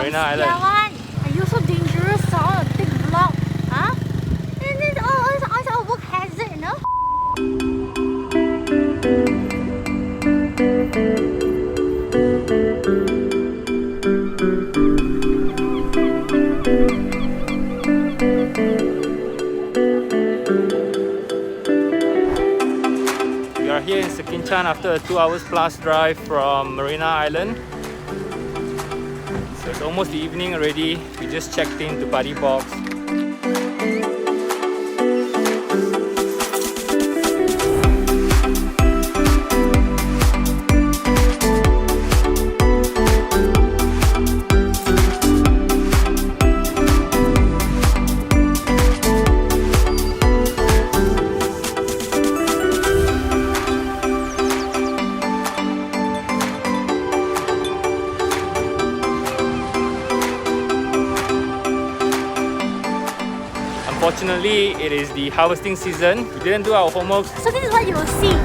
Marina Island. Are you so dangerous? Oh, big vlog, huh? And then all work hazard, you know? We are here in Sekinchan after a 2 hours plus drive from Marina Island. So it's almost the evening already. We just checked into Padi Box. Unfortunately, it is the harvesting season. We didn't do our homework. So this is what you will see.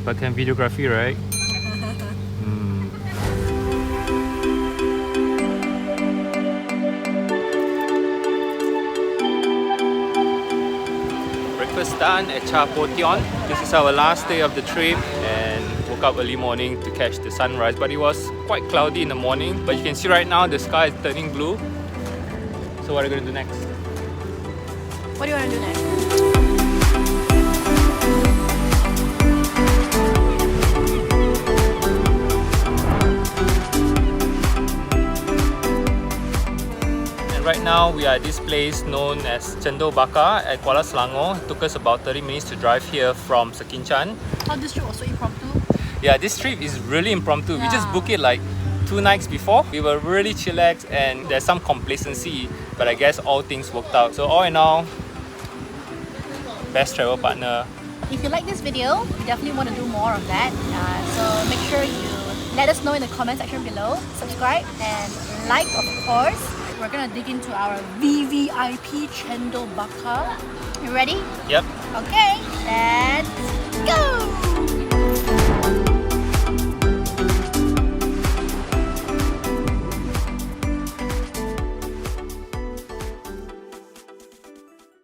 Bakar videography, right? Breakfast done at Po Tion. This is our last day of the trip and woke up early morning to catch the sunrise, but it was quite cloudy in the morning. But you can see right now the sky is turning blue. So what are we going to do next? What do you want to do next? Right now we are at this place known as Cendol Bakar at Kuala, Selangor. It took us about 30 minutes to drive here from Sekinchan. Oh, this trip was so impromptu. Yeah, this trip is really impromptu. Yeah. We just booked it like 2 nights before. We were really chillaxed and there's some complacency, but I guess all things worked out. So all in all, best travel partner. If you like this video, we definitely want to do more of that. So make sure you let us know in the comment section below. Subscribe and like, of course. We're gonna dig into our VVIP Cendol Bakar. You ready? Yep. Okay, let's